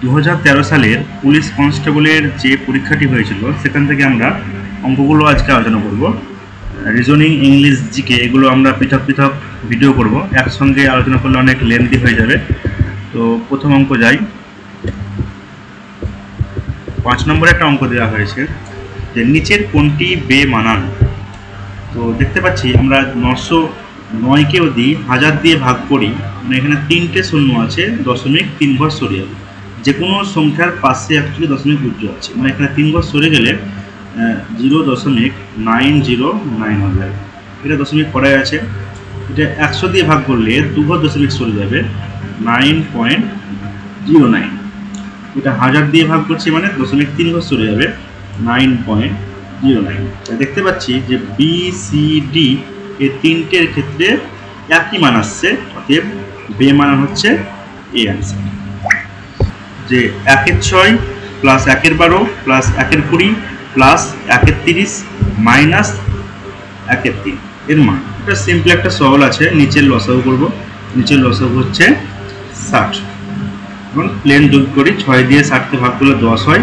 2013 সালের পুলিশ কনস্টেবলের যে পরীক্ষাটি হয়েছিল সেখান থেকে আমরা অঙ্কগুলো আজকে আলোচনা করব। রিজনিং, ইংলিশ, জিকে এগুলো আমরা পৃথক পৃথক ভিডিও করব, একসঙ্গে আলোচনা করলে অনেক লেন্থি হয়ে যাবে। তো প্রথম অঙ্ক যাই। 5 নম্বরে একটা অঙ্ক দেওয়া হয়েছে যে নিচের কোনটি বেমানান। তো দেখতে পাচ্ছি আমরা 909কে যদি 1000 দিয়ে ভাগ করি, মানে এখানে 3টে শূন্য আছে, 0.3 ঘর সরে যাবে। যে কোনো সংখ্যার পাশে অ্যাকচুয়ালি দশমিক উজ্জ আছে, মানে এখানে 3 ঘর সরে গেলে 0.909 হয়ে যাবে। এটা দশমিক পড়ে আছে। এটা 100 দিয়ে ভাগ করলে 2 ঘর দশমিক সরে যাবে, 9.09। এটা 1000 দিয়ে ভাগ করছি মানে 0.3 ঘর সরে যাবে, 9.09। দেখতে পাচ্ছি যে বি, সি, ডি এই তিনটের ক্ষেত্রে একই মান আসছে, অতএব বেমানান হচ্ছে এ অ্যান্সার। যে 1-এর 6 প্লাস 1-এর 12 প্লাস 1-এর 20 প্লাস 1-এর 30 মাইনাস 1-এর 3 এর মান। এটা সিম্পল একটা সহল আছে। নিচের লসাগু করব। নিচের লসাগু হচ্ছে 60 এবং প্লেন যোগ করি। 6 দিয়ে 60কে ভাগ করলে 10 হয়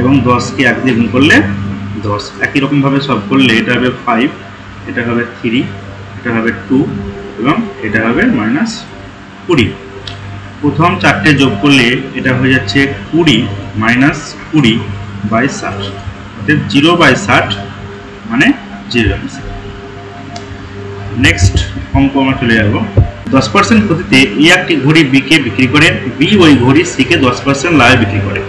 এবং 10কে 1 দিয়ে গুণ করলে 10। একই রকমভাবে সব করলে এটা হবে 5, এটা হবে 3, এটা হবে 2 এবং এটা হবে -20। প্রথম 4টে যোগ করলে এটা হয়ে যাচ্ছে 20 মাইনাস 20/60, অর্থাৎ 0/60 মানে 0 অ্যান্সার। নেক্সট অঙ্ক আমরা চলে যাব। 10% ক্ষতিতে এ একটি ঘড়ি বিকে বিক্রি করে, বি ওই ঘড়ি সিকে 10% লাভে বিক্রি করে।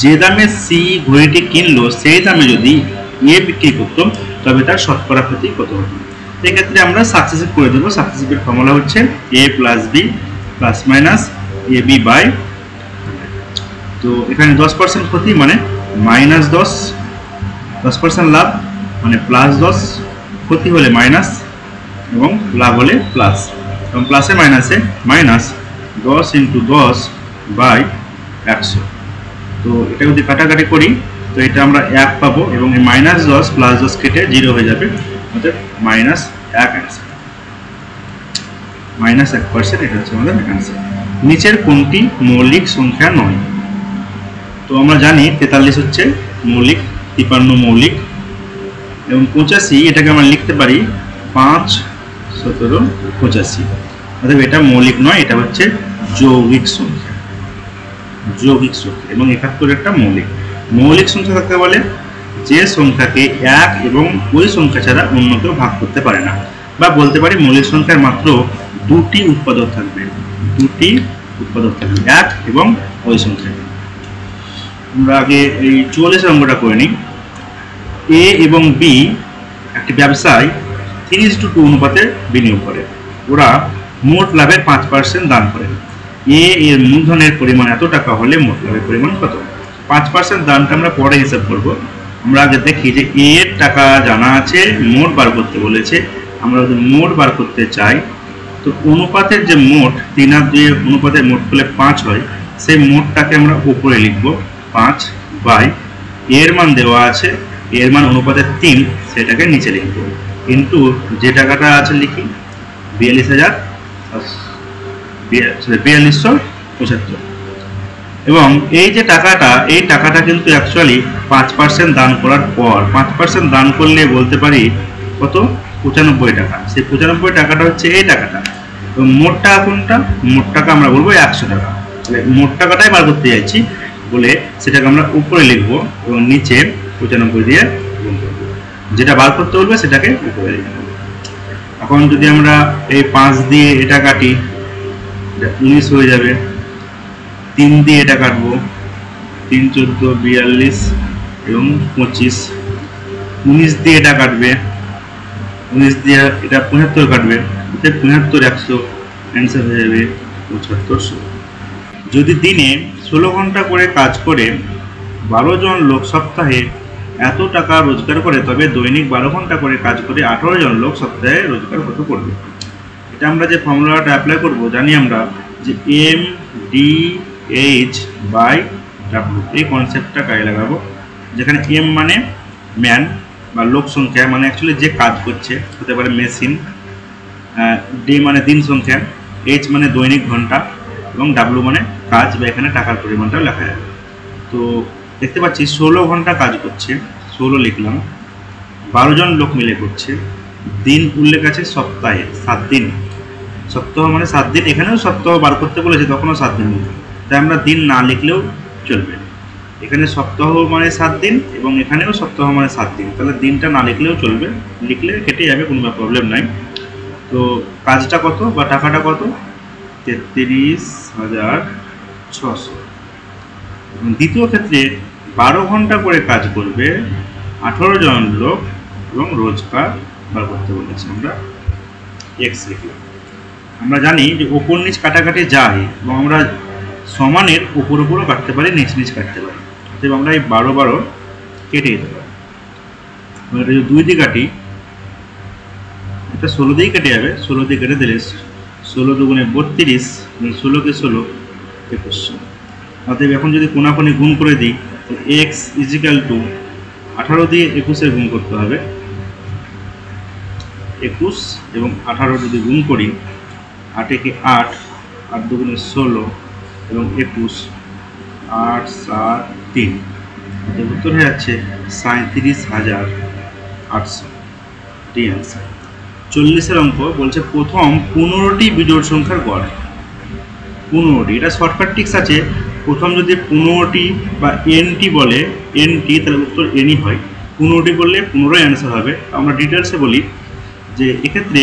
যে দামে সি ঘড়িটি কিনলো সেই দামে যদি এ বিক্রি করতো তবে তার শতকরা ক্ষতি কত হতো। এক্ষেত্রে আমরা সাকসেসিভ করে দেবো। সাকসেসিভের ফর্মুলা হচ্ছে A plus B plus minus A B by. তো এখানে 10% ক্ষতি মানে -10, 10% লাভ মানে +10, ক্ষতি হলে মাইনাস এবং লাভ হলে প্লাস, এবং প্লাসে মাইনাসে মাইনাস 10 × 10/100। তো এটা যদি কাটাকাটি করি তো এটা আমরা 1 পাবো এবং এই -10 + 10 কেটে 0 হয়ে যাবে, অর্থাৎ -1 অ্যান্সার। -1% এটা হচ্ছে আমাদের অ্যান্সার। নিচের কোনটি মৌলিক সংখ্যা নয়? তো আমরা জানি 43 হচ্ছে মৌলিক, 53 মৌলিক এবং 85 এটাকে আমরা লিখতে পারি 5, 17, 85। অর্থাৎ এটা মৌলিক নয়, এটা হচ্ছে যৌগিক সংখ্যা। যৌগিক সংখ্যা এবং 71 একটা মৌলিক। মৌলিক সংখ্যা কাকে বলে? যে সংখ্যাকে 1 এবং ওই সংখ্যা ছাড়া অন্য কেউ ভাগ করতে পারে না, বা বলতে পারি মৌলিক সংখ্যার মাত্র 2টি উৎপাদক থাকবে, 2টি উৎপাদক থাকবে 1 এবং ওই সংখ্যা। আমরা আগে এই 44 অঙ্কটা করে নিই। এ এবং বি একটি ব্যবসায় 3:2 অনুপাতে বিনিয়োগ করে। ওরা মোট লাভের 5% দান করে। এ এর মূলধনের পরিমাণ এত টাকা হলে মোট লাভের পরিমাণ কত? 5% দানটা আমরা পরে হিসাব করব। আমরা আগে দেখি যে এ এর টাকা জানা আছে, মোট বার করতে বলেছে। আমরা যদি মোট বার করতে চাই তো অনুপাতের যে মোট 3 আর 2 অনুপাতের মোট করলে 5 হয়, সেই মোটটাকে আমরা উপরে লিখব 5 বাই এর মান দেওয়া আছে, এর মান অনুপাতের 3, সেটাকে নিচে লিখব কিন্তু যে টাকাটা আছে লিখি 4275। এবং এই যে টাকাটা, এই টাকাটা কিন্তু অ্যাকচুয়ালি 5% দান করার পর, 5% দান করলে বলতে পারি কত? 95 টাকা। সেই 95 টাকাটা হচ্ছে এই টাকাটা। এবং মোট টাকা কোনটা? মোট টাকা আমরা বলবো 100 টাকা। মোট টাকাটাই বার করতে যাচ্ছি বলে সেটাকে আমরা উপরে লিখবো এবং নিচে 95 দিয়ে গুণ করবো। যেটা বার করতে বলবে সেটাকে উপরে লিখবো। এখন যদি আমরা এই 5 দিয়ে এটা কাটি, 19 হয়ে যাবে। 3 দিয়ে এটা কাটবো, 3, 14, 42 এবং 25। 19 দিয়ে এটা কাটবে, 19 দিয়ে এটা 75 কাটবে, 75, 100 অ্যান্সার হয়ে যাবে 75। যদি দিনে 16 ঘন্টা করে কাজ করে 12 জন লোক সপ্তাহে এত টাকা রোজগার করে, তবে দৈনিক 12 ঘন্টা করে কাজ করে 18 জন লোক সপ্তাহে রোজগার কত করবে? এটা আমরা যে ফর্মুলাটা অ্যাপ্লাই করব, জানি আমরা যে MDH/W, এই কনসেপ্টটা কাজে লাগাবো। যেখানে M মানে ম্যান বা লোক সংখ্যা, মানে অ্যাকচুয়ালি যে কাজ করছে, হতে পারে মেশিন। D মানে দিন সংখ্যা, H মানে দৈনিক ঘন্টা, এবং ডাব্লু মানে কাজ, বা এখানে টাকার পরিমাণটাও লেখা যাবে। তো দেখতে পাচ্ছি 16 ঘন্টা কাজ করছে, 16 লিখলাম, 12 জন লোক মিলে করছে। দিন উল্লেখ আছে সপ্তাহে 7 দিন, সপ্তাহ মানে 7 দিন, এখানেও সপ্তাহ বার করতে বলেছে, তখনও 7 দিন, তাই আমরা দিন না লিখলেও চলবে। এখানে সপ্তাহ মানে 7 দিন এবং এখানেও সপ্তাহ মানে 7 দিন, তাহলে দিনটা না লিখলেও চলবে, লিখলে কেটে যাবে, কোনো প্রবলেম নাই। তো কাজটা কত বা টাকাটা কত? 33,600। দ্বিতীয় ক্ষেত্রে 12 ঘন্টা করে কাজ করবে, 18 জন লোক এবং রোজগার বার করতে বলেছে, আমরা এক্স লিখলাম। আমরা জানি যে ওপর নিচ কাটাকাটি যায় এবং আমরা সমানের উপর উপরও কাটতে পারি, নিচ নিচ কাটতে পারি, অতএব আমরা এই 12 কেটে দিতে পারি। এটা যদি 2 দিয়ে কাটি, এটা 16 দিয়েই কেটে যাবে, 16 দিয়ে কেটে দিলে 16 দুগুণে 32, 16কে 16 2100। অতএব এখন যদি কোনাকুনি গুণ করে দিই, তো এক্স ইজিক্যাল টু 18 দিয়ে 21-এর গুণ করতে হবে, 21 এবং 18 যদি গুণ করি, 8 একে 8, 8 দুগুণে 16 এবং 21, 8 7 3, উত্তর হয়ে যাচ্ছে 37,800। এটাই অ্যান্সার। 40-এর অঙ্ক বলছে প্রথম 15টি বিজোড় সংখ্যার গড়। 15টি, এটা শর্টকাট ট্রিক্স আছে। প্রথম যদি 15টি বা এনটি বলে, এনটি, তাহলে উত্তর এনই হয়। 15টি বললে 15ই অ্যান্সার হবে। আমরা ডিটেলসে বলি যে এক্ষেত্রে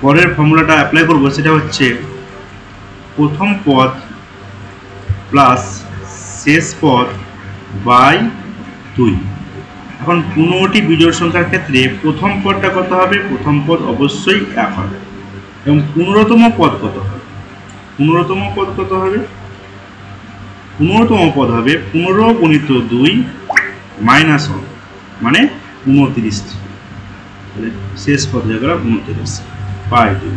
গড়ের ফর্মুলাটা অ্যাপ্লাই করব, সেটা হচ্ছে প্রথম পদ প্লাস শেষ পদ বাই 2। এখন 15টি বিজোড় সংখ্যার ক্ষেত্রে প্রথম পদটা কত হবে? প্রথম পদ অবশ্যই 1 হবে। এবং 15তম পদ কত হবে? 15তম পদ কত হবে? 15তম পদ হবে 15 গুণিত 2 মাইনাস 1 মানে 29। তাহলে শেষ পদ হয়ে গেল 29 বাই 2,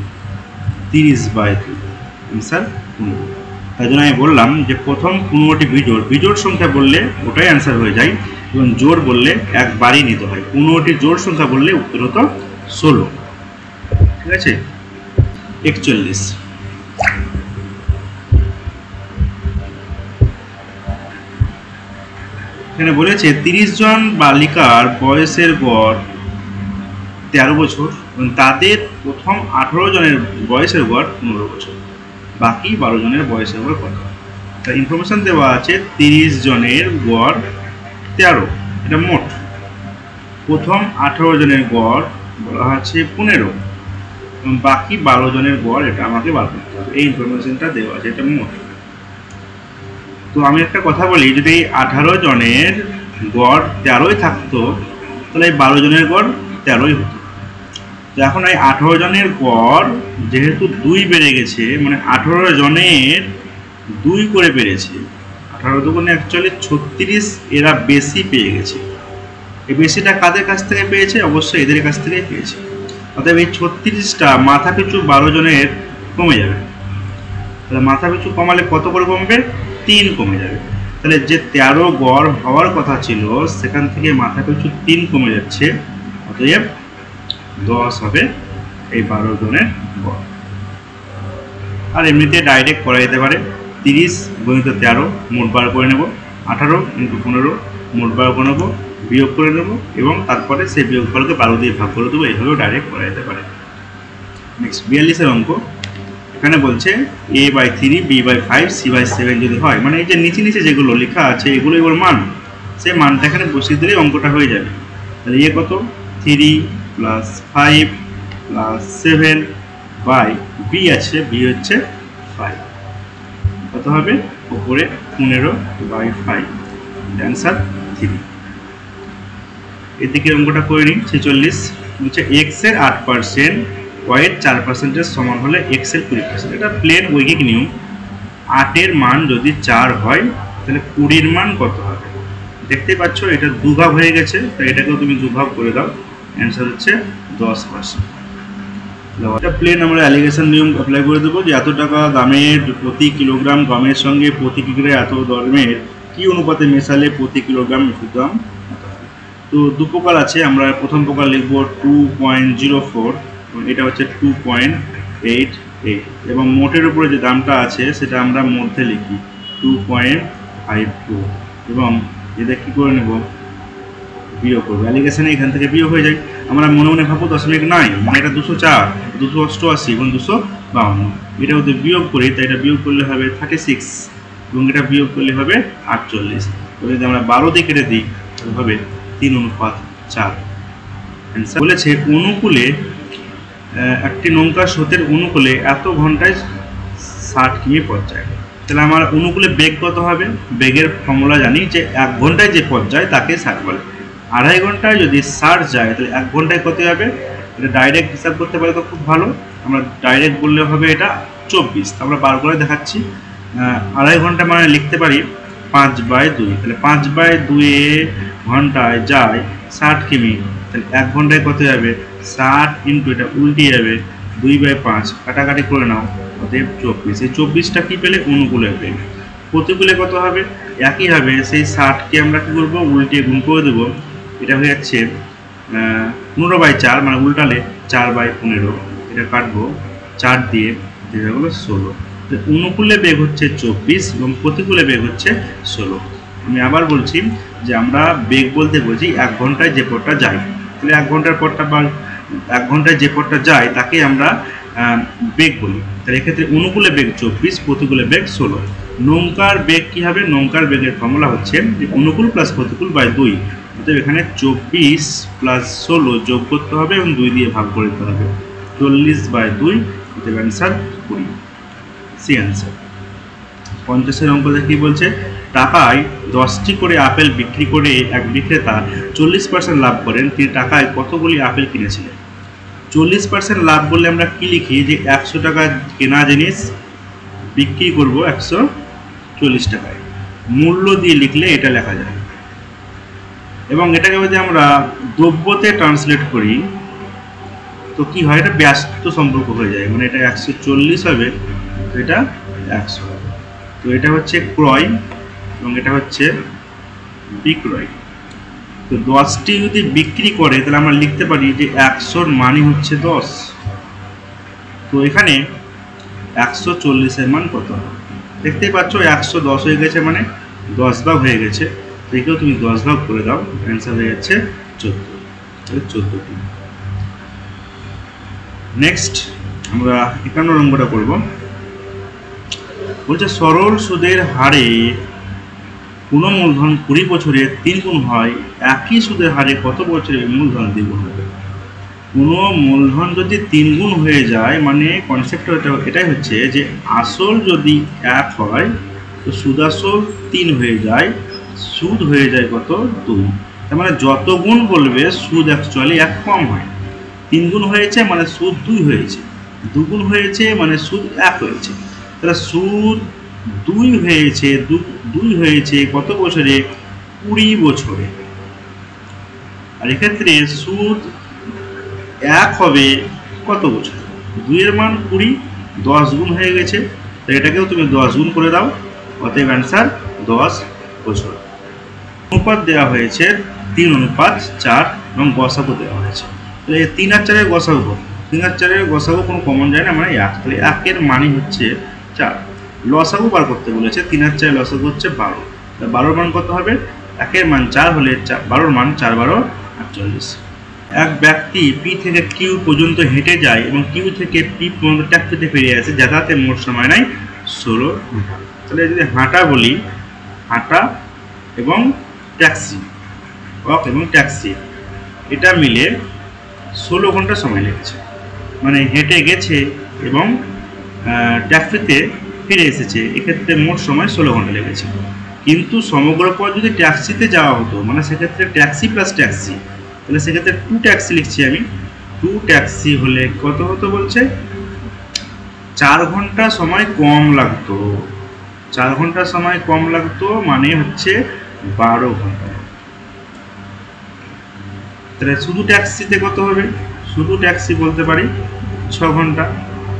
30/2, অ্যান্সার 15। তাই জন্য আমি বললাম যে প্রথম 15টি বিজোড় সংখ্যা বললে ওটাই অ্যান্সার হয়ে যায়, এবং জোড় বললে একবারই নিতে হয়। 15টি জোড় সংখ্যা বললে উত্তর হতো 16। ঠিক আছে। 41, এখানে বলেছে 30 জন বালিকার বয়সের গড় 13 বছর এবং তাদের প্রথম 18 জনের বয়সের গড় 15 বছর, বাকি 12 জনের বয়সের গড় কত? তার ইনফরমেশন দেওয়া আছে 30 জনের গড় 13, এটা মোট। প্রথম 18 জনের গড় বলা আছে 15 এবং বাকি 12 জনের গড়, এটা আমাকে বার করতে হবে। এই ইনফরমেশনটা দেওয়া আছে, এটা মোট। তো আমি একটা কথা বলি, যদি এই 18 জনের গড় 13ই থাকতো, তাহলে এই 12 জনের গড় 13ই হতো। তো এখন এই 18 জনের গড় যেহেতু 2 বেড়ে গেছে, মানে 18 জনের 2 করে বেড়েছে, 18 দুগুণে অ্যাকচুয়ালি 36, এরা বেশি পেয়ে গেছে। এই বেশিটা কাদের কাছ থেকে পেয়েছে? অবশ্যই এদের কাছ থেকেই পেয়েছে। অতএব এই 36টা মাথা পিছু 12 জনের কমে যাবে। তাহলে মাথা পিছু কমালে কত করে কমবে? 3 কমে যাবে। তাহলে যে 13 গড় হওয়ার কথা ছিল, সেখান থেকে মাথা পিছু 3 কমে যাচ্ছে, অতএব 10 হবে এই 12 জনের গড়। আর এমনিতে ডাইরেক্ট করা যেতে পারে, 30 গুণিত 13 মোট বার করে নেব, 18 ইন্টু 15 মোট বার করে নেব, বিয়োগ করে নেব এবং তারপরে সেই বিয়োগফলকে 12 দিয়ে ভাগ করে দেবো। এইভাবেও ডাইরেক্ট করা যেতে পারে। নেক্সট 42-এর অঙ্ক। এখানে বলছে a/3, b/5, c/7 যদি হয়, মানে এই যে নিচে নিচে যেগুলো লেখা আছে এগুলো এগুলোর মান, সেই মানটা এখানে বসিয়ে দিলেই অঙ্কটা হয়ে যাবে। তাহলে এ কত? 3 প্লাস 5 প্লাস 7 বাই b আছে, b হচ্ছে 5, কত হবে? উপরে 15/5, অ্যান্সার 3। এদিকে অঙ্কটা করে নিই। 46 বলছে এক্স এর 8%, ওয়াইয়ের 4%-এর সমান হলে এক্স এর 20%। এটা প্লেন ঐকিক নিয়ম। 8 এর মান যদি 4 হয়, তাহলে 20-র মান কত হবে? দেখতে পাচ্ছ এটা দুভাগ হয়ে গেছে, তাই এটাকেও তুমি দুভাগ করে দাও, অ্যান্সার হচ্ছে 10%। এটা প্লেন আমরা অ্যালিগেশন নিয়ম অ্যাপ্লাই করে দেবো যে এত টাকা দামের প্রতি কিলোগ্রাম গমের সঙ্গে প্রতি কিগ্রে এত দরমের কি অনুপাতে মেশালে প্রতি কিলোগ্রাম ওষুধ দাম। তো দু প্রকার আছে, আমরা প্রথম প্রকার লিখব 2.04, এটা হচ্ছে 2.8 8 এবং মোটের উপরে যে দামটা আছে সেটা আমরা মধ্যে লিখি 2.54 এবং এটা কি করে নেব বিয়োগ করবো অ্যালিগেশনে এখান থেকে বিয়োগ হয়ে যায় আমরা মনে মনে ভাবো দশমিক নাই মানে এটা 204 288 এবং 252 এটা যদি বিয়োগ করি তাই এটা বিয়োগ করলে হবে 36 এবং এটা বিয়োগ করলে হবে 48 তো যদি আমরা 12 দিয়ে কেটে দিই তাহলে হবে 3:4 অ্যান্সার বলেছে অনুকূলে একটি নৌকা স্রোতের অনুকূলে এত ঘন্টায় 60 কিমি পথ যায় তাহলে আমার অনুকূলে বেগ কত হবে বেগের ফর্মুলা জানি যে 1 ঘন্টায় যে পথ যায় তাকে 60 বলে 2.5 ঘন্টায় যদি 60 যায় তাহলে 1 ঘন্টায় কত হবে এটা ডাইরেক্ট হিসাব করতে পারে তো খুব ভালো আমরা ডাইরেক্ট বললে হবে এটা 24 আমরা বার করে দেখাচ্ছি 2.5 ঘন্টা মানে লিখতে পারি 5/2 তাহলে 5/2 ঘন্টায় যায় 60 কিমি তাহলে 1 ঘন্টায় কত যাবে 60 ইনটু এটা উল্টে যাবে 2/5 কাটাকাটি করে নাও অতএব 24 এই 24টা কি পেলে অনুকূলের বেগ প্রতিকূলে কত হবে একই হবে সেই 60 কে আমরা কি করব উল্টে গুণ করে দেব এটা হয়ে যাচ্ছে 15/4 মানে উল্টালে 4/15 এটা কাটবো 4 দিয়ে এটা হলো 16 তো অনুকূলে বেগ হচ্ছে 24 এবং প্রতিকূলে বেগ হচ্ছে 16 আমি আবার বলছি যে আমরা বেগ বলতে বুঝি 1 ঘন্টায় যে পথটা যায় তাহলে 1 ঘন্টার পথটা বা 1 ঘন্টায় যে পথটা যায় তাকে আমরা বেগ বলি তাহলে এক্ষেত্রে অনুকূলে বেগ 24 প্রতিকূলে বেগ 16 নৌকার বেগ কি হবে নৌকার বেগের ফর্মুলা হচ্ছে যে অনুকূল প্লাস প্রতিকূল বাই 2 অতএব এখানে 24 প্লাস 16 যোগ করতে হবে এবং 2 দিয়ে ভাগ করে দিতে হবে 40/2 অতএব অ্যান্সার 20 সি অ্যান্সার 50 এর অঙ্কটা কি বলছে টাকায় 10টি করে আপেল বিক্রি করে এক বিক্রেতা 40% লাভ করেন তিনি টাকায় কতগুলি আপেল কিনেছিলেন 40% লাভ বললে আমরা কি লিখি যে 100 টাকা কেনা জিনিস বিক্রি করব 140 টাকায় মূল্য দিয়ে লিখলে এটা লেখা যায় এবং এটাকে যদি আমরা দ্রব্যতে ট্রান্সলেট করি তো কি হয় এটা ব্যস্ত সম্পর্ক হয়ে যায় মানে এটা 140 হবে এটা 100 হবে তো এটা হচ্ছে ক্রয় এবং এটা হচ্ছে বিক্রয় তো 10টি যদি বিক্রি করে তাহলে আমরা লিখতে পারি যে 100 এর মানে হচ্ছে 10 তো এখানে 140 এর মান কত দেখতেই পাচ্ছ 110 হয়ে গেছে মানে 10 ভাগ হয়ে গেছে এটাও তুমি 10 ভাগ করে দাও অ্যান্সার হয়ে যাচ্ছে 14টি নেক্সট আমরা 51 নম্বরটা করব বলছে সরল সুদের হারে কোনো মূলধন 20 বছরে 3 গুণ হয় একই সুদের হারে কত বছরে মূলধন দ্বিগুণ হবে কোনো মূলধন যদি 3 গুণ হয়ে যায় মানে কনসেপ্টটা এটাই হচ্ছে যে আসল যদি 1 হয় তো সুদ আসল 3 হয়ে যায় সুদ হয়ে যায় কত 2 তার মানে যত গুণ বলবে সুদ অ্যাকচুয়ালি 1 কম হয় 3 গুণ হয়েছে মানে সুদ 2 হয়েছে 2 গুণ হয়েছে মানে সুদ 1 হয়েছে তাহলে সুদ 2 হয়েছে 2 হয়েছে কত বছরে 20 বছরে আর এক্ষেত্রে সুদ 1 হবে কত বছর 2 এর মান 20 10 গুণ হয়ে গেছে তো এটাকেও তুমি 10 গুণ করে দাও অতএব অ্যান্সার 10 বছর অনুপাত দেওয়া হয়েছে 3:4 এবং গসাগু দেওয়া হয়েছে তো এই 3 আর 4 এর গসাগু 3 আর 4 এর গসাগু কোনো কমন যায় না মানে 1 তাহলে 1 এর মানে হচ্ছে 4 লসাগু বার করতে বলেছে 3 আর 4 লসাগু হচ্ছে 12 12 এর মান কত হবে 1 এর মান 4 হলে 12 এর মান 4 12 48 এক ব্যক্তি পি থেকে কিউ পর্যন্ত হেঁটে যায় এবং কিউ থেকে পি পর্যন্ত ট্যাক্সিতে ফিরে আসে যাতায়াতের মোট সময় নাই 16 ঘন্টা তাহলে যদি হাঁটা বলি হাঁটা এবং ট্যাক্সি ওয়াক এবং ট্যাক্সি এটা মিলে 16 ঘন্টা সময় লেগেছে মানে হেঁটে গেছে এবং ট্যাক্সিতে ফিরে এসেছে এক্ষেত্রে মোট সময় 16 ঘন্টা লেগেছে কিন্তু সমগ্র পথ যদি ট্যাক্সিতে যাওয়া হতো মানে সেক্ষেত্রে ট্যাক্সি প্লাস ট্যাক্সি তাহলে সেক্ষেত্রে 2 ট্যাক্সি লিখছি আমি 2 ট্যাক্সি হলে কত হতো বলছে 4 ঘন্টা সময় কম লাগতো 4 ঘন্টা সময় কম লাগতো মানে হচ্ছে 12 ঘন্টা তাহলে শুধু ট্যাক্সিতে কত হবে শুধু ট্যাক্সি বলতে পারি 6 ঘন্টা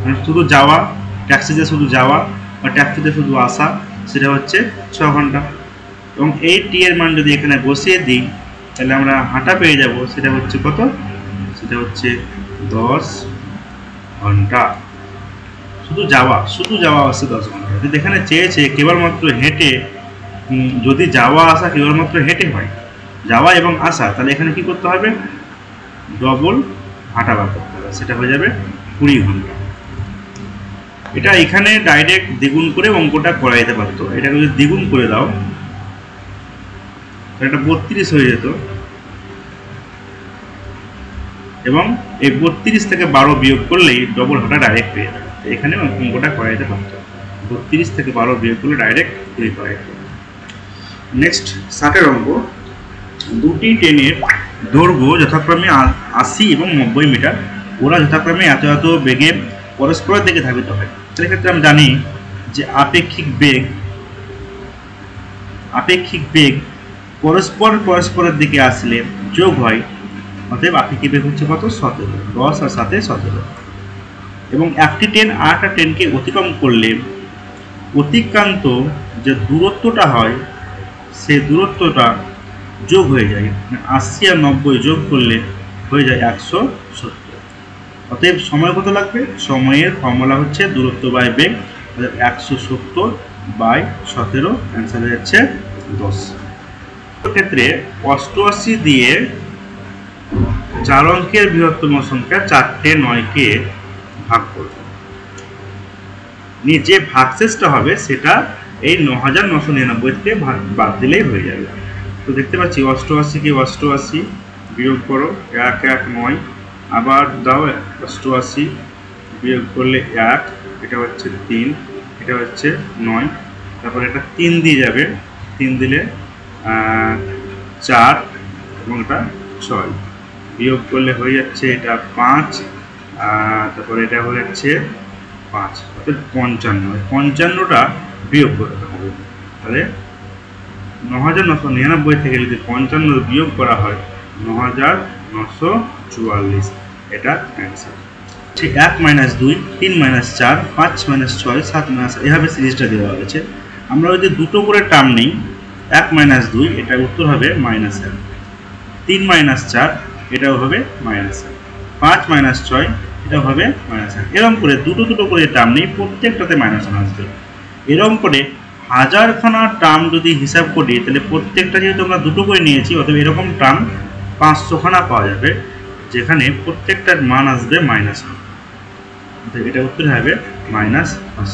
মানে শুধু যাওয়া ট্যাক্সিতে শুধু যাওয়া বা ট্যাক্সিতে শুধু আসা সেটা হচ্ছে 6 ঘন্টা এবং এই টি এর মান যদি এখানে বসিয়ে দিই তাহলে আমরা হাঁটা পেয়ে যাব সেটা হচ্ছে কত সেটা হচ্ছে 10 ঘন্টা শুধু যাওয়া আসছে 10 ঘন্টা। যদি এখানে চেয়েছে কেবলমাত্র হেঁটে, যদি যাওয়া আসা কেবলমাত্র হেঁটে হয়, যাওয়া এবং আসা, তাহলে এখানে কি করতে হবে, ডবল হাঁটা বার করতে হবে, সেটা হয়ে যাবে 20 ঘন্টা। এটা এখানে ডাইরেক্ট দ্বিগুণ করে অঙ্কটা করা যেতে পারতো। এটাকে যদি দ্বিগুণ করে দাও এটা 32 হয়ে যেত, এবং এই 32 থেকে 12 বিয়োগ করলেই ডবল হাঁটা ডাইরেক্ট পেয়ে যাবে। এখানে অঙ্কটা করা যেতে পারতো, 32 থেকে 12 বিয়োগ করলে ডাইরেক্ট 2 করা যেত। নেক্সট 60 অঙ্ক, দুটি ট্রেনের দৈর্ঘ্য যথাক্রমে 80 এবং 90 মিটার, ওরা যথাক্রমে এত এত বেগে পরস্পরের দিকে ধাবিত হয়। সেক্ষেত্রে আমি জানি যে আপেক্ষিক বেগ পরস্পরের দিকে আসলে যোগ হয়, অতএব আপেক্ষিক বেগ হচ্ছে কত, 17, 10 আর 7 17। এবং একটি ট্রেন আরেকটা ট্রেনকে অতিক্রম করলে অতিক্রান্ত যে দূরত্বটা হয় সেই দূরত্বটা যোগ হয়ে যায়, 80 আর 90 যোগ করলে হয়ে যায় 170। অতএব সময় কত লাগবে, সময়ের ফর্মুলা হচ্ছে দূরত্ব বাই বেগ, 170/17, অ্যান্সার হয়ে যাচ্ছে 10। ক্ষেত্রে 88 দিয়ে 4 অঙ্কের বৃহত্তম সংখ্যা 4টে 9কে ভাগ করব। যে ভাগশেষটা হবে সেটা এই 9999 থেকে বাদ দিলেই হয়ে যাবে। তো দেখতে পাচ্ছি 88 কে 88 বিয়োগ করো, 1 1 9, আবার দাও 88 বিয়োগ করলে 1, এটা হচ্ছে 3, এটা হচ্ছে 9, তারপর এটা 3 দিয়ে যাবে, 3 দিলে 4 এবং এটা 6, বিয়োগ করলে হয়ে যাচ্ছে এটা 5, তারপরে এটা হয়ে যাচ্ছে 5, অর্থাৎ 55টা বিয়োগ করতে হবে। তাহলে 9999 থেকে যদি 55 বিয়োগ করা হয় 9944, এটা অ্যান্সার। 1 - 2, 3 - 4, 5 - 6, 7 - এভাবে সিরিজটা দেওয়া হয়েছে। আমরা যদি দুটো করে টার্ম নিই, 1 - 2 এটা উত্তর হবে -1, 3 - 4 এটাও হবে -1, 5 - 6 এটাও হবে -1। এরকম করে দুটো করে টার্ম নেই, প্রত্যেকটাতে -1 আসবে। এরকম করে 1000খানা টার্ম যদি হিসাব করি, তাহলে প্রত্যেকটা যেহেতু আমরা দুটো করে নিয়েছি, অতএব এরকম টার্ম 500খানা পাওয়া যাবে, যেখানে প্রত্যেকটার মান আসবে -1। এটা উত্তর হবে -500।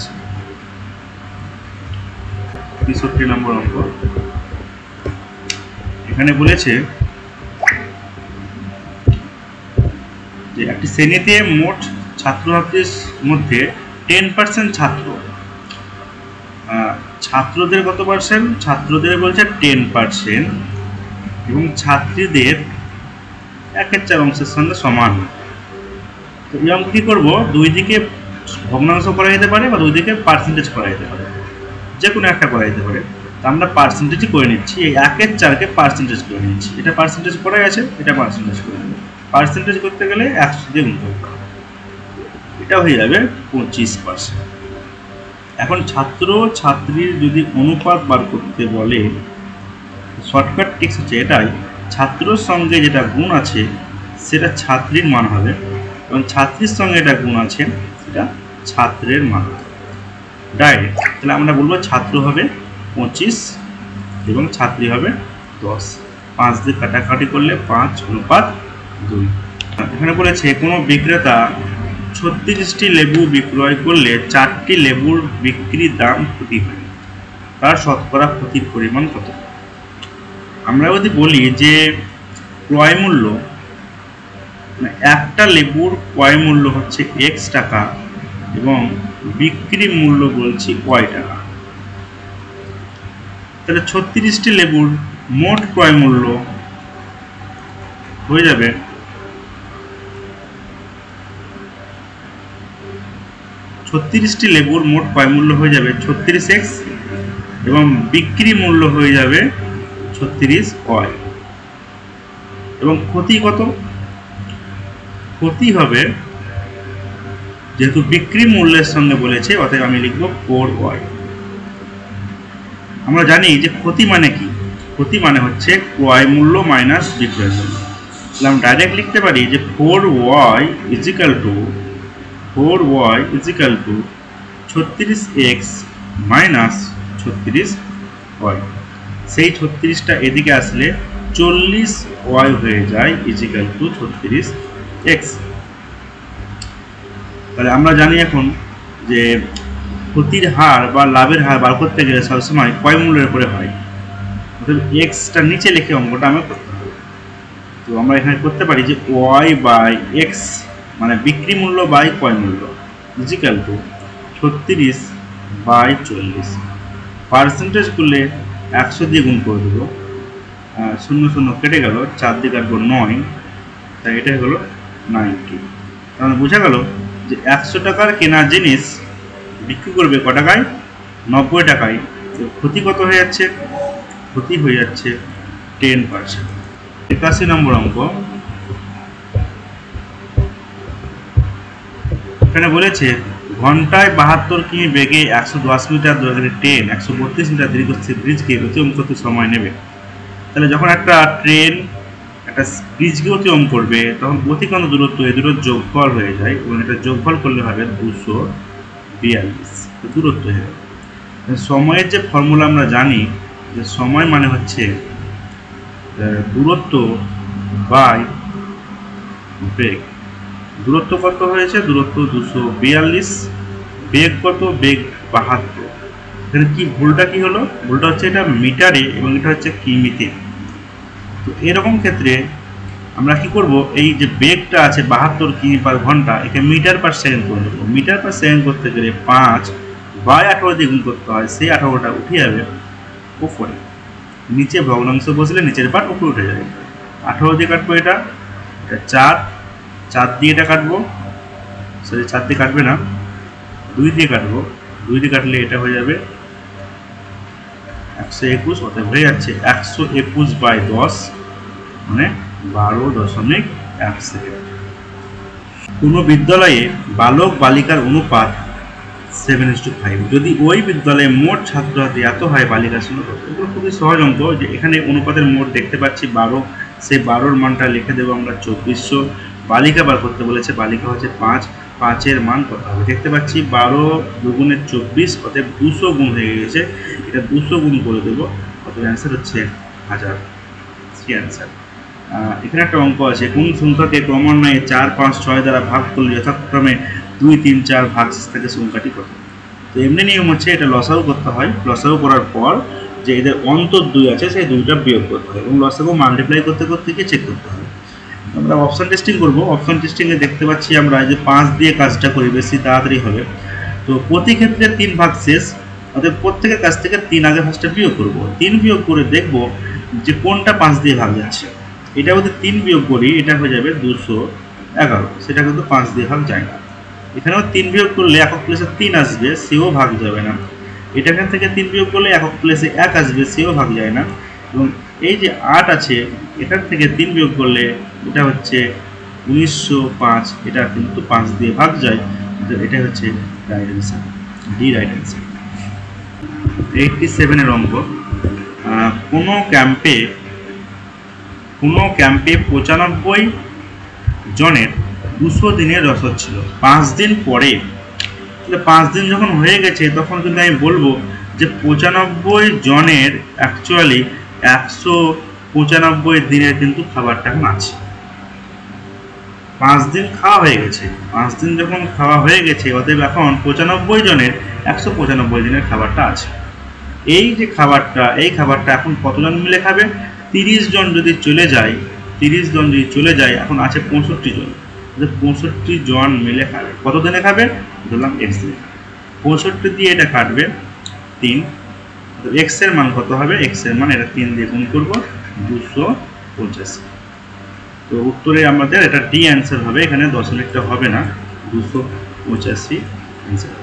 63 নম্বর অঙ্ক, এখানে বলেছে যে একটি শ্রেণীতে মোট ছাত্রছাত্রীর মধ্যে 10% ছাত্রদের কত পার্সেন্ট, ছাত্রদের বলছে 10%, এবং ছাত্রীদের 1/4 অংশের সঙ্গে সমান। তো এই অঙ্ক কী করবো, দুই দিকে ভগ্নাংশ করা যেতে পারে বা দুই দিকে পার্সেন্টেজ করা যেতে পারে, যে কোনো একটা করা যেতে পারে। তো আমরা পার্সেন্টেজই করে নিচ্ছি, এই 1/4কে পার্সেন্টেজ করে নিচ্ছি, এটা পার্সেন্টেজ করা গেছে, এটা পার্সেন্টেজ করে নেব। পার্সেন্টেজ করতে গেলে 100 দিয়ে গুণ করতে হবে, এটা হয়ে যাবে 25%। এখন ছাত্র ছাত্রীর যদি অনুপাত বার করতে বলে, শর্টকাট ট্রিক্স হচ্ছে এটাই, ছাত্রর সঙ্গে যেটা গুণ আছে সেটা ছাত্রীর মান হবে, এবং ছাত্রীর সঙ্গে এটা গুণ আছে সেটা ছাত্রের মান ডাইরেক্ট। তাহলে আমরা বলবো ছাত্র হবে 25 এবং ছাত্রী হবে 10। 5 দিয়ে কাটাকাটি করলে 5:2। এখানে বলেছে কোনো বিক্রেতা 36টি লেবু বিক্রয় করলে 4টি লেবুর বিক্রির দাম ক্ষতি হয়, তার শতকরা ক্ষতির পরিমাণ কত? আমরা যদি বলি যে ক্রয় মূল্য, একটা লেবুর ক্রয় মূল্য হচ্ছে x টাকা এবং বিক্রি মূল্য বলছি y টাকা, তাহলে 36টি লেবুর মোট ক্রয় মূল্য হয়ে যাবে 36টি লেবুর মোট ক্রয় মূল্য হয়ে যাবে 36x এবং বিক্রি মূল্য হয়ে যাবে 36y। এবং ক্ষতি কত? ক্ষতি হবে, যেহেতু বিক্রি মূল্যের সঙ্গে বলেছে, অতএব আমি লিখব 4y। আমরা জানি যে ক্ষতি মানে কি, ক্ষতি মানে হচ্ছে ক্রয় মূল্য মাইনাস বিক্রয় মূল্য। তাহলে আমরা ডাইরেক্ট লিখতে পারি যে 4y is equal two 36x minus 36y, সেই 36টা এদিকে আসলে 40y হয়ে যায় ইজিক্যাল টু 36x। তাহলে আমরা জানি এখন যে ক্ষতির হার বা লাভের হার বার করতে গেলে সবসময় কয় মূল্যের উপরে হয়, অর্থাৎ এক্সটা নিচে লিখে অঙ্কটা আমরা করতে হবে। তো আমরা এখানে করতে পারি যে ওয়াই বাই এক্স মানে বিক্রি মূল্য বাই ক্রয় মূল্য ইজিক্যাল টু 36 বাই 40। পার্সেন্টেজ করলে 100 দিয়ে গুণ করে দেবো, 0 0 কেটে গেল, 4 দিয়ে কাটবো 9, তাই এটা হলো 90। তাহলে বোঝা গেল যে 100 টাকার কেনা জিনিস বিক্রি করবে ক টাকায়, 90 টাকায়। তো ক্ষতি কত হয়ে যাচ্ছে, ক্ষতি হয়ে যাচ্ছে 10%। 81 নম্বর অঙ্ক, এখানে বলেছে ঘন্টায় 72 কিমি বেগে 110 মিটার দৈর্ঘ্যের ট্রেন 132 মিটার দীর্ঘ ব্রিজকে অতিক্রম করতে সময় নেবে। তাহলে যখন একটা ট্রেন একটা ব্রিজকে অতিক্রম করবে তখন অতিক্রান্ত দূরত্ব এই দুটোর যোগফল হয়ে যায় এবং এটা যোগফল করলে হবে 242 দূরত্ব হয়ে যাবে। সময়ের যে ফর্মুলা আমরা জানি যে সময় মানে হচ্ছে দূরত্ব বাই বেগ। দূরত্ব কত হয়েছে, দূরত্ব 242, বেগ কত, বেগ 72। এখানে কি ভুলটা কি হলো, ভুলটা হচ্ছে এটা মিটারে এবং এটা হচ্ছে কিমিতে। তো এরকম ক্ষেত্রে আমরা কি করব, এই যে বেগটা আছে 72 কিমি পার ঘন্টা একে মিটার পার সেকেন্ড করে দেবো। মিটার পার সেকেন্ড করতে গেলে 5 বাই 18 দিয়ে গুণ করতে হয়, সেই 18টা উঠে যাবে উপরে, নিচে ভগ্নাংশ বসলে নিচের পার্ট উপরে উঠে যাবে। 18 দিয়ে কাটবো, এটা 4 দিয়ে এটা কাটবো, সরি 4 দিয়ে কাটবে না, 2 দিয়ে কাটবো, 2 দিয়ে কাটলে এটা হয়ে যাবে 121, অতএব হয়ে যাচ্ছে 121 বাই 10 মানে 12.1 সেকেন্ড। কোনো বিদ্যালয়ে বালক বালিকার অনুপাত 7:5, যদি ওই বিদ্যালয়ে মোট ছাত্রছাত্রী এত হয় বালিকা ছিল। এগুলো খুবই সহজ অঙ্ক, যে এখানে অনুপাতের মোট দেখতে পাচ্ছি 12, সেই 12-র মানটা লিখে দেবো আমরা 2400। বালিকা বার করতে বলেছে, বালিকা হচ্ছে 5, 5-এর মান কত হবে দেখতে পাচ্ছি 12 2 24, অতএব 200 গুণ হয়ে গেছে, এটা 200 গুণ করে দেবো, অতএব অ্যান্সার হচ্ছে 1000। অ্যান্সার। এখানে একটা অঙ্ক আছে, কোন সংখ্যাকে ক্রমান্বয়ে 4 5 6 দ্বারা ভাগ করলে যথাক্রমে 2 3 4 ভাগশেষ থাকে সংখ্যাটি কত। তো এমনি নিয়ম হচ্ছে এটা লসাগু করতে হয়, লসাগু করার পর যে এদের অন্তর 2 আছে সেই 2টা বিয়োগ করতে হয় এবং লসাগু মাল্টিপ্লাই করতে করতে গিয়ে চেক করতে হবে। আমরা অপশন টেস্টিং করব, অপশন টেস্টিংয়ে দেখতে পাচ্ছি আমরা যে 5 দিয়ে কাজটা করি বেশি তাড়াতাড়ি হবে। তো প্রতি ক্ষেত্রে 3 ভাগশেষ, অর্থাৎ প্রত্যেকের কাছ থেকে 3 আগে ফার্স্টে বিয়োগ করব, 3 বিয়োগ করে দেখব যে কোনটা 5 দিয়ে ভাগ যাচ্ছে। এটা যদি 3 বিয়োগ করি এটা হয়ে যাবে 211, সেটা কিন্তু 5 দিয়ে ভাগ যায় না। এখানেও 3 বিয়োগ করলে একক প্লেসে 3 আসবে, সেও ভাগ যাবে না। এখান থেকে 3 বিয়োগ করলে একক প্লেসে 1 আসবে, সেও ভাগ যায় না। এবং এই যে 8 আছে এখান থেকে 3 বিয়োগ করলে এটা হচ্ছে 1905, এটা কিন্তু 5 দিয়ে ভাগ যায়, এটা হচ্ছে right answer, D right answer. 87-এর অঙ্ক, কোনো ক্যাম্পে 95 জনের 200 দিনের রসদ ছিল। 5 দিন পরে, তাহলে 5 দিন যখন হয়ে গেছে তখন কিন্তু আমি বলবো যে 95 জনের অ্যাকচুয়ালি 195 দিনের কিন্তু খাবারটা এখন আছে। 5 দিন খাওয়া হয়ে গেছে, 5 দিন যখন খাওয়া হয়ে গেছে অতএব এখন 95 জনের 195 দিনের খাবারটা আছে। এই যে খাবারটা, এই খাবারটা এখন কতজন মিলে খাবে, 30 জন যদি চলে যায়, 30 জন যদি চলে যায় এখন আছে 65 জন, 65 জন মিলে খাবে। কত দিনে খাবে, ধরলাম x দিনে। 65 দিয়ে এটা কাটবে 3, তো x এর মান কত হবে, x এর মান এটা 3 দিয়ে গুণ করব 285। তো উত্তরে আমাদের এটা ডি অ্যান্সার হবে, এখানে দশমিকটা হবে না, 285 অ্যান্সার।